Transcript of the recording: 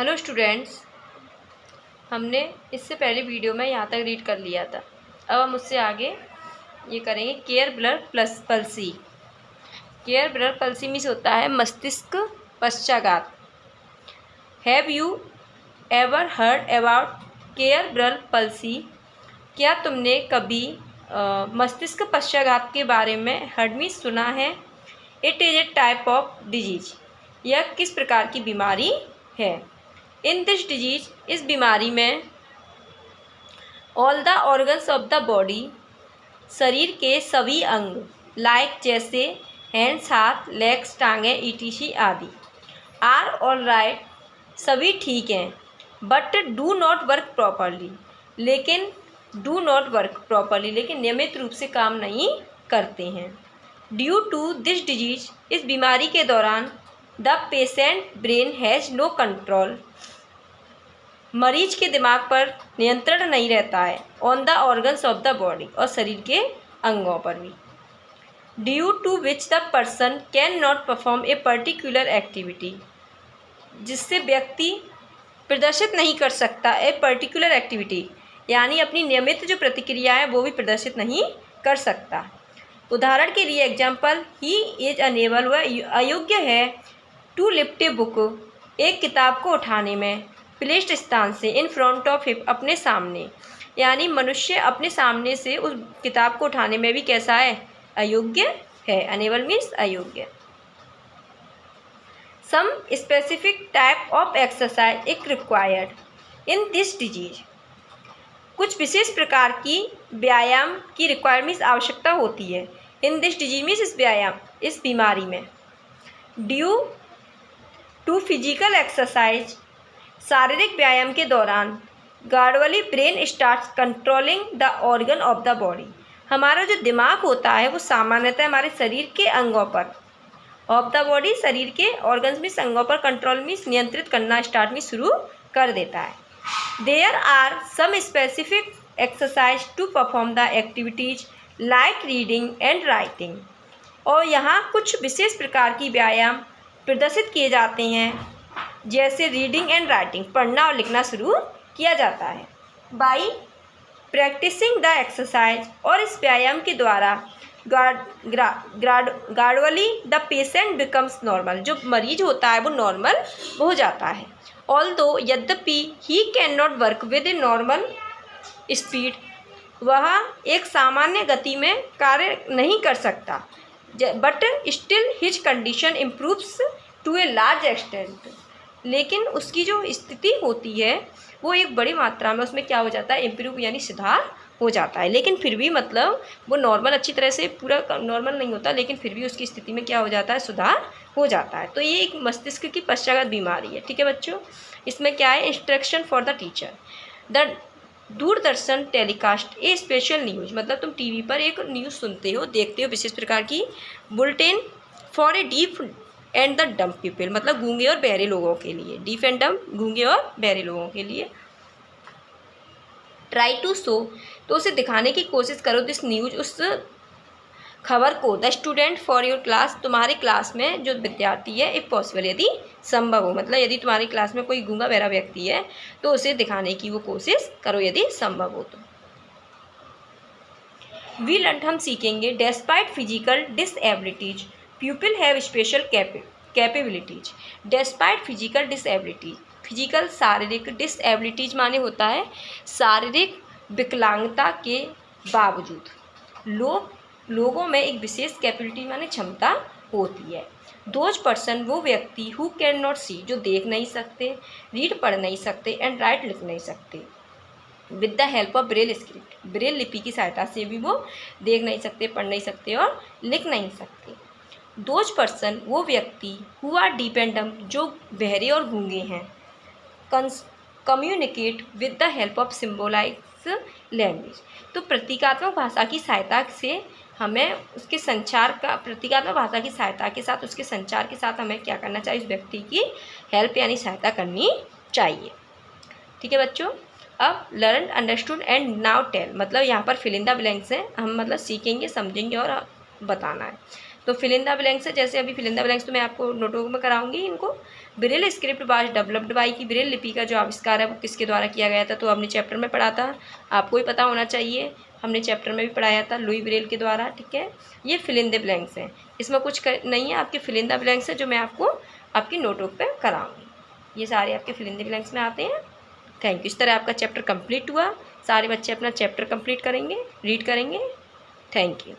Hello students, हमने इससे पहले वीडियो में यहाँ तक रीड कर लिया था। अब हम उससे आगे ये करेंगे। Cerebral plus palsy. Cerebral palsy means होता है मस्तिष्क पश्चाघात। Have you ever heard about cerebral palsy? क्या तुमने कभी मस्तिष्क पश्चाघात के बारे में हर्ड मीन्स सुना है? It is a type of disease. यह किस प्रकार की बीमारी है? इन दिस डिजीज, इस बीमारी में all the organs of the body, शरीर के सभी अंग, लाइक जैसे हैंड्स हाथ, लेग्स टांगें ईटीसी आदि, आर ऑल राइट, सभी ठीक हैं, but do not work properly, लेकिन लेकिन नियमित रूप से काम नहीं करते हैं। ड्यू टू दिस डिजीज, इस बीमारी के दौरान the patient brain has no control, मरीज के दिमाग पर नियंत्रण नहीं रहता है। On the organs of the body, और शरीर के अंगों पर भी। Due to which the person can not perform a particular activity, जिससे व्यक्ति प्रदर्शित नहीं कर सकता ए पर्टिकुलर एक्टिविटी, यानी अपनी नियमित जो प्रतिक्रिया है वो भी प्रदर्शित नहीं कर सकता। उदाहरण के लिए एग्जाम्पल, ही इज अनेबल, वह अयोग्य है, टू लिफ्ट ए बुक, एक किताब को उठाने में, प्लेस्ड स्थान से, इन फ्रंट ऑफ हिम, अपने सामने, यानी मनुष्य अपने सामने से उस किताब को उठाने में भी कैसा है? अयोग्य है। अनेबल मीन्स अयोग्य। Some specific type of exercise is required in this disease, कुछ विशेष प्रकार की व्यायाम की रिक्वायरमेंट्स आवश्यकता होती है। इन दिस डिजीज मीन्स इस व्यायाम, इस बीमारी में। ड्यू टू फिजिकल एक्सरसाइज, शारीरिक व्यायाम के दौरान gradually brain starts controlling the organ of the body, हमारा जो दिमाग होता है वो सामान्यतः हमारे शरीर के अंगों पर, ऑफ द बॉडी शरीर के, ऑर्गन्स मीन्स अंगों पर, कंट्रोल मीन्स नियंत्रित करना, स्टार्ट में शुरू कर देता है। There are some specific exercise to perform the activities like reading and writing, और यहाँ कुछ विशेष प्रकार की व्यायाम प्रदर्शित किए जाते हैं, जैसे रीडिंग एंड राइटिंग, पढ़ना और लिखना शुरू किया जाता है। बाई प्रैक्टिसिंग द एक्सरसाइज, और इस व्यायाम के द्वारा gradually the patient becomes normal, जो मरीज होता है वो नॉर्मल हो जाता है। ऑल्दो, यद्यपि, he can not work with a normal speed, वह एक सामान्य गति में कार्य नहीं कर सकता, but still his condition improves to a large extent, लेकिन उसकी जो स्थिति होती है वो एक बड़ी मात्रा में उसमें क्या हो जाता है? इम्प्रूव, यानी सुधार हो जाता है। लेकिन फिर भी मतलब वो नॉर्मल, अच्छी तरह से पूरा नॉर्मल नहीं होता, लेकिन फिर भी उसकी स्थिति में क्या हो जाता है? सुधार हो जाता है। तो ये एक मस्तिष्क की पश्चाघात बीमारी है। ठीक है बच्चों, इसमें क्या है? Instruction for the teacher. The Doordarshan telecast A special news, मतलब तुम टीवी पर एक न्यूज़ सुनते हो, देखते हो, विशेष प्रकार की bulletin for a deaf and the dumb people, मतलब गूंगे और बहरे लोगों के लिए। डीफ एंड डम्ब, गूंगे और बहरे लोगों के लिए। ट्राई टू शो, तो उसे दिखाने की कोशिश करो, दिस न्यूज, उस खबर को, the student for your class, तुम्हारी क्लास में जो विद्यार्थी है, इफ पॉसिबल, यदि संभव हो, मतलब यदि तुम्हारी क्लास में कोई गूंगा बहरा व्यक्ति है तो उसे दिखाने की वो कोशिश करो यदि संभव हो तो। वी लर्न, हम सीखेंगे, despite physical डिसएबिलिटीज people have special capabilities. Despite physical डिसएबिलिटीज, physical शारीरिक, डिसएबिलिटीज माने होता है शारीरिक विकलांगता के बावजूद लोगों में एक विशेष कैपेबिलिटी माने क्षमता होती है। दोज पर्सन, वो व्यक्ति, हु कैन नॉट सी, जो देख नहीं सकते, रीड पढ़ नहीं सकते, एंड राइट लिख नहीं सकते, with the help of Braille script, Braille लिपि की सहायता से भी वो देख नहीं सकते, पढ़ नहीं सकते और लिख नहीं सकते। दोज पर्सन, वो व्यक्ति, who are deaf and dumb, जो बहरे और गूंगे हैं, communicate with the help of symbolize language, तो प्रतीकात्मक भाषा की सहायता से हमें उसके संचार का, प्रतीकात्मक भाषा की सहायता के साथ उसके संचार के साथ हमें क्या करना चाहिए? उस व्यक्ति की हेल्प यानी सहायता करनी चाहिए। ठीक है बच्चों, अब learn, understood and now tell, मतलब यहाँ पर फिल इन द ब्लैंक्स हैं, हम मतलब सीखेंगे, समझेंगे और बताना है। तो फिल इन द ब्लैंक्स है, जैसे अभी फिल इन द ब्लैंक्स तो मैं आपको नोटबुक में कराऊंगी इनको। Braille script was developed by, की ब्रेल लिपि का जो आविष्कार है वो किसके द्वारा किया गया था, तो हमने चैप्टर में पढ़ा था, आपको ही पता होना चाहिए, हमने चैप्टर में भी पढ़ाया था, लुई ब्रेल के द्वारा। ठीक है, ये फिल इन द ब्लैंक्स है, इसमें कुछ नहीं है, आपके फिल इन द ब्लैंक्स है जो मैं आपको आपकी नोटबुक पे कराऊंगी। ये सारे आपके फिल इन द ब्लैंक्स में आते हैं। Thank you. इस तरह आपका चैप्टर कंप्लीट हुआ। सारे बच्चे अपना चैप्टर कंप्लीट करेंगे, रीड करेंगे। Thank you.